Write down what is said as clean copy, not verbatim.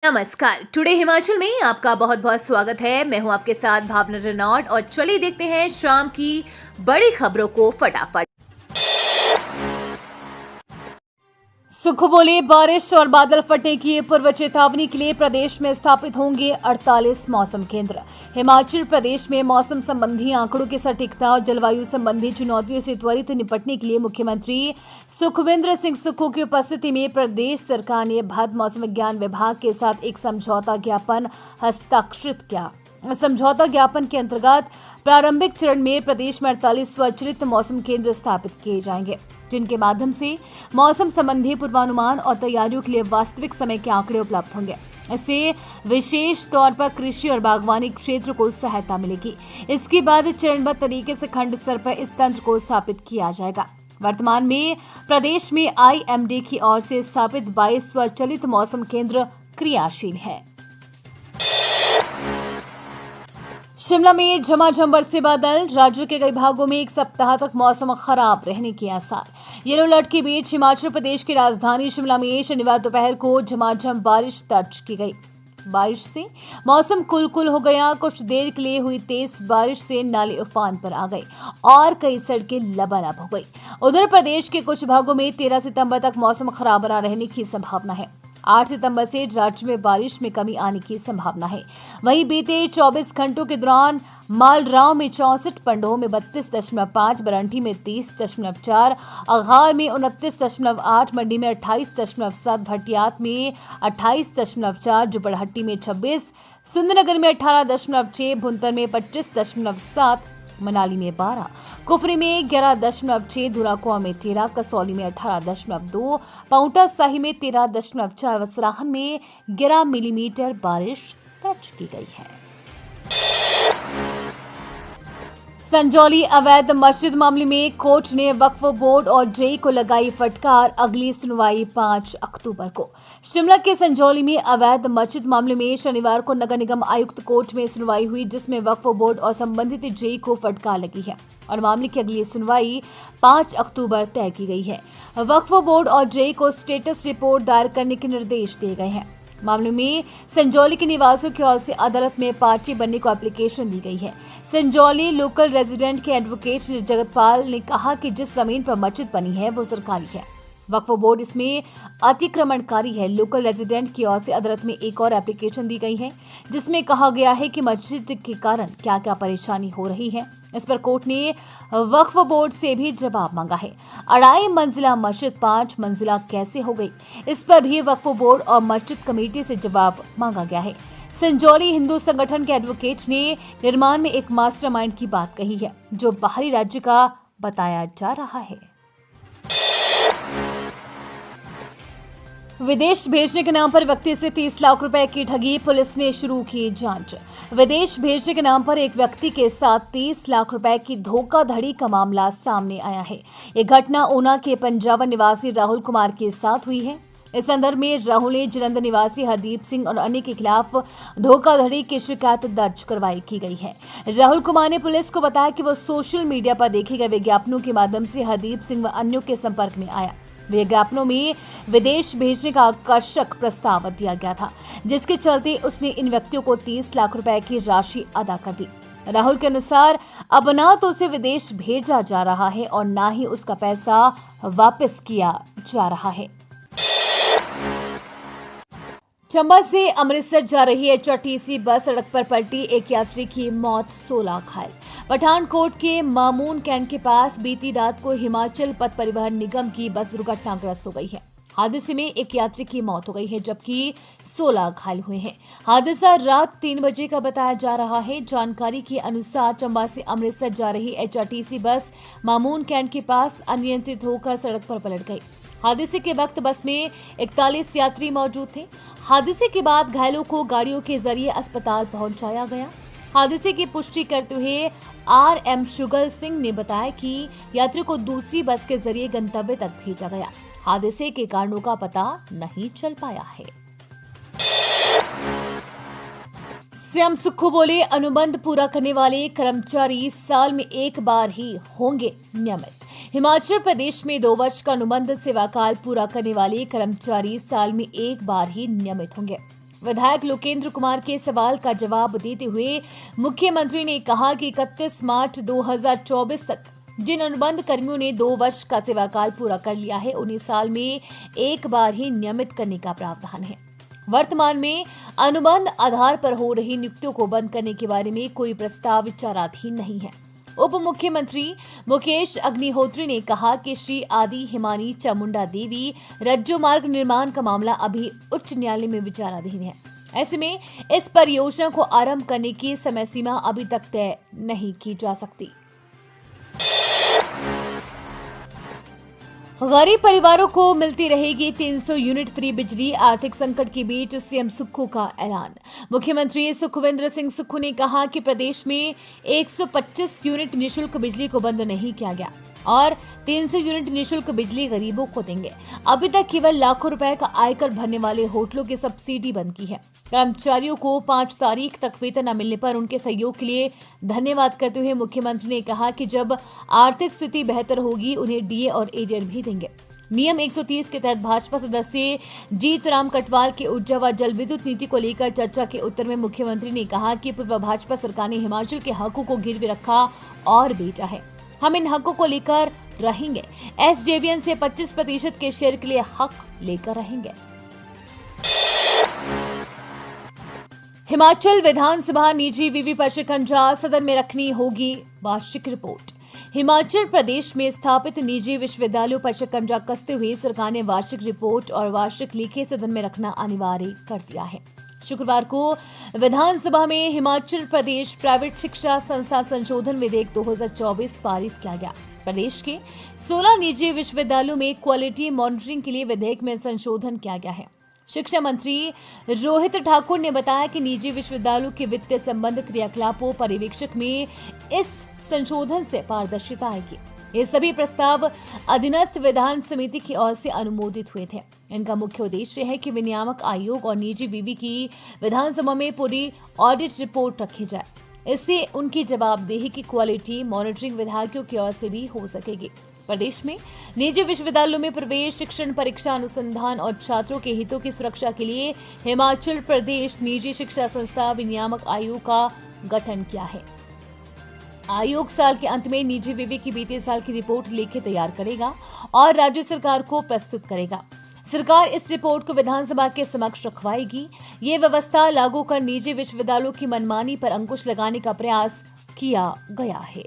नमस्कार। टुडे हिमाचल में आपका बहुत बहुत स्वागत है। मैं हूं आपके साथ भावना रेनॉल्ड और चलिए देखते हैं शाम की बड़ी खबरों को फटाफट। सुक्खू बोले, बारिश और बादल फटने की पूर्व चेतावनी के लिए प्रदेश में स्थापित होंगे 48 मौसम केंद्र। हिमाचल प्रदेश में मौसम संबंधी आंकड़ों की सटीकता और जलवायु संबंधी चुनौतियों से त्वरित निपटने के लिए मुख्यमंत्री सुखविंदर सिंह सुक्खू की उपस्थिति में प्रदेश सरकार ने भारत मौसम विज्ञान विभाग के साथ एक समझौता ज्ञापन हस्ताक्षरित किया। समझौता ज्ञापन के अंतर्गत प्रारंभिक चरण में प्रदेश में 48 स्वचालित मौसम केंद्र स्थापित किए जाएंगे, जिनके माध्यम से मौसम संबंधी पूर्वानुमान और तैयारियों के लिए वास्तविक समय के आंकड़े उपलब्ध होंगे। इससे विशेष तौर पर कृषि और बागवानी क्षेत्र को सहायता मिलेगी। इसके बाद चरणबद्ध तरीके से खंड स्तर पर इस तंत्र को स्थापित किया जाएगा। वर्तमान में प्रदेश में IMD की ओर से स्थापित 22 स्वचालित मौसम केंद्र क्रियाशील है। शिमला में झमाझम बरसे बादल, राज्य के कई भागों में एक सप्ताह तक मौसम खराब रहने के आसार। येलो अलर्ट के बीच हिमाचल प्रदेश की राजधानी शिमला में शनिवार दोपहर को झमाझम बारिश दर्ज की गई। बारिश से मौसम कुलकुल हो गया। कुछ देर के लिए हुई तेज बारिश से नाले उफान पर आ गए और कई सड़कें लबालब हो गई। उधर प्रदेश के कुछ भागों में 13 सितंबर तक मौसम खराब बना रहने की संभावना है। 8 सितंबर से राज्य में बारिश में कमी आने की संभावना है। वहीं बीते 24 घंटों के दौरान मालराव में 64, पंडोह में 32.5, बरंठी में 30.4, अघार में 29.8, मंडी में 28.7, भटियात में 28.4, जुब्बड़हट्टी में 26, सुंदरनगर में 18.6, भुंतर में 25.7, मनाली में 12, कुफरी में 11.6, धुलाकुआ में 13, कसौली में 18.2, पाउंटा साही में 13.4 व सराहन में 11 मिलीमीटर बारिश दर्ज की गई है। संजौली अवैध मस्जिद मामले में कोर्ट ने वक्फ बोर्ड और जेई को लगाई फटकार। अगली सुनवाई 5 अक्टूबर को। शिमला के संजौली में अवैध मस्जिद मामले में शनिवार को नगर निगम आयुक्त कोर्ट में सुनवाई हुई, जिसमें वक्फ बोर्ड और संबंधित जेई को फटकार लगी है और मामले की अगली सुनवाई 5 अक्टूबर तय की गई है। वक्फ बोर्ड और जेई को स्टेटस रिपोर्ट दायर करने के निर्देश दिए गए हैं। मामले में संजौली के निवासियों की ओर से अदालत में पार्टी बनने को एप्लीकेशन दी गई है। संजौली लोकल रेजिडेंट के एडवोकेट जगतपाल ने कहा कि जिस जमीन पर मस्जिद बनी है वो सरकारी है। वक्फ बोर्ड इसमें अतिक्रमणकारी है। लोकल रेजिडेंट की ओर से अदालत में एक और एप्लीकेशन दी गई है, जिसमें कहा गया है कि मस्जिद के कारण क्या क्या परेशानी हो रही है। इस पर कोर्ट ने वक्फ बोर्ड से भी जवाब मांगा है। 2.5 मंजिला मस्जिद 5 मंजिला कैसे हो गई, इस पर भी वक्फ बोर्ड और मस्जिद कमेटी से जवाब मांगा गया है। संजौली हिंदू संगठन के एडवोकेट ने निर्माण में एक मास्टरमाइंड की बात कही है, जो बाहरी राज्य का बताया जा रहा है। विदेश भेजने के नाम पर व्यक्ति से 30 लाख रुपए की ठगी, पुलिस ने शुरू की जांच। विदेश भेजने के नाम पर एक व्यक्ति के साथ 30 लाख रुपए की धोखाधड़ी का मामला सामने आया है। ये घटना ऊना के पंजावन निवासी राहुल कुमार के साथ हुई है। इस संदर्भ में राहुल ने जलंधर निवासी हरदीप सिंह और अन्य के खिलाफ धोखाधड़ी की शिकायत दर्ज करवाई की गई है। राहुल कुमार ने पुलिस को बताया कि वो सोशल मीडिया पर देखे गए विज्ञापनों के माध्यम से हरदीप सिंह व अन्यों के संपर्क में आया। विज्ञापनों में विदेश भेजने का आकर्षक प्रस्ताव दिया गया था, जिसके चलते उसने इन व्यक्तियों को 30 लाख रुपए की राशि अदा कर दी। राहुल के अनुसार अब ना तो उसे विदेश भेजा जा रहा है और ना ही उसका पैसा वापस किया जा रहा है। चंबा से अमृतसर जा रही HRTC बस सड़क पर पलटी, एक यात्री की मौत, 16 घायल। पठानकोट के मामून कैंट के पास बीती रात को हिमाचल पथ परिवहन निगम की बस दुर्घटनाग्रस्त हो गई है। हादसे में एक यात्री की मौत हो गई है, जबकि 16 घायल हुए हैं। हादसा रात 3 बजे का बताया जा रहा है। जानकारी के अनुसार चंबा से अमृतसर जा रही HRTC बस मामून कैंट के पास अनियंत्रित होकर सड़क पर पलट गई। हादसे के वक्त बस में 41 यात्री मौजूद थे। हादसे के बाद घायलों को गाड़ियों के जरिए अस्पताल पहुंचाया गया। हादसे की पुष्टि करते हुए RM शुगर सिंह ने बताया कि यात्री को दूसरी बस के जरिए गंतव्य तक भेजा गया। हादसे के कारणों का पता नहीं चल पाया है। सीएम सुक्खू बोले, अनुबंध पूरा करने वाले कर्मचारी साल में एक बार ही होंगे नियमित। हिमाचल प्रदेश में 2 वर्ष का अनुबंध सेवाकाल पूरा करने वाले कर्मचारी साल में एक बार ही नियमित होंगे। विधायक लोकेंद्र कुमार के सवाल का जवाब देते हुए मुख्यमंत्री ने कहा कि 31 मार्च 2024 तक जिन अनुबंध कर्मियों ने 2 वर्ष का सेवाकाल पूरा कर लिया है, उन्हें साल में एक बार ही नियमित करने का प्रावधान है। वर्तमान में अनुबंध आधार पर हो रही नियुक्तियों को बंद करने के बारे में कोई प्रस्ताव विचाराधीन नहीं है। उप मुख्यमंत्री मुकेश अग्निहोत्री ने कहा कि श्री आदि हिमानी चामुंडा देवी रज्जो मार्ग निर्माण का मामला अभी उच्च न्यायालय में विचाराधीन है। ऐसे में इस परियोजना को आरंभ करने की समय सीमा अभी तक तय नहीं की जा सकती। गरीब परिवारों को मिलती रहेगी 300 यूनिट फ्री बिजली। आर्थिक संकट के बीच सीएम सुक्खू का ऐलान। मुख्यमंत्री सुखविंदर सिंह सुक्खू ने कहा कि प्रदेश में 125 यूनिट निःशुल्क बिजली को बंद नहीं किया गया और 300 यूनिट निःशुल्क बिजली गरीबों को देंगे। अभी तक केवल लाखों रुपए का आयकर भरने वाले होटलों की सब्सिडी बंद की है। कर्मचारियों को 5 तारीख तक वेतन न मिलने पर उनके सहयोग के लिए धन्यवाद करते हुए मुख्यमंत्री ने कहा कि जब आर्थिक स्थिति बेहतर होगी उन्हें डीए और एजेड भी देंगे। नियम 130 के तहत भाजपा सदस्य जीतराम कटवाल के ऊर्जा व जल विद्युत नीति को लेकर चर्चा के उत्तर में मुख्यमंत्री ने कहा कि पूर्व भाजपा सरकार ने हिमाचल के हकों को गिरवी रखा और बेचा है। हम इन हकों को लेकर रहेंगे। एसजेवीएन से 25% के शेयर के लिए हक लेकर रहेंगे। हिमाचल विधानसभा निजी वीवी पर शिकंजा, सदन में रखनी होगी वार्षिक रिपोर्ट। हिमाचल प्रदेश में स्थापित निजी विश्वविद्यालयों पर शिकंजा कसते हुए सरकार ने वार्षिक रिपोर्ट और वार्षिक लेखे सदन में रखना अनिवार्य कर दिया है। शुक्रवार को विधानसभा में हिमाचल प्रदेश प्राइवेट शिक्षा संस्था संशोधन विधेयक 2024 पारित किया गया। प्रदेश के 16 निजी विश्वविद्यालयों में क्वालिटी मॉनिटरिंग के लिए विधेयक में संशोधन किया गया है। शिक्षा मंत्री रोहित ठाकुर ने बताया कि निजी विश्वविद्यालयों के वित्तीय संबंध क्रियाकलापों पर्यवेक्षक में इस संशोधन से पारदर्शिता आएगी। ये सभी प्रस्ताव अधीनस्थ विधान समिति की ओर से अनुमोदित हुए थे। इनका मुख्य उद्देश्य है कि विनियामक आयोग और निजी वीवी की विधानसभा में पूरी ऑडिट रिपोर्ट रखी जाए। इससे उनकी जवाबदेही की क्वालिटी मॉनिटरिंग विधायकों की ओर से भी हो सकेगी। प्रदेश में निजी विश्वविद्यालयों में प्रवेश, शिक्षण, परीक्षा, अनुसंधान और छात्रों के हितों की सुरक्षा के लिए हिमाचल प्रदेश निजी शिक्षा संस्था विनियामक आयोग का गठन किया है। आयोग साल के अंत में निजी वीवी की बीते साल की रिपोर्ट लेके तैयार करेगा और राज्य सरकार को प्रस्तुत करेगा। सरकार इस रिपोर्ट को विधानसभा के समक्ष रखवाएगी। ये व्यवस्था लागू कर निजी विश्वविद्यालयों की मनमानी पर अंकुश लगाने का प्रयास किया गया है।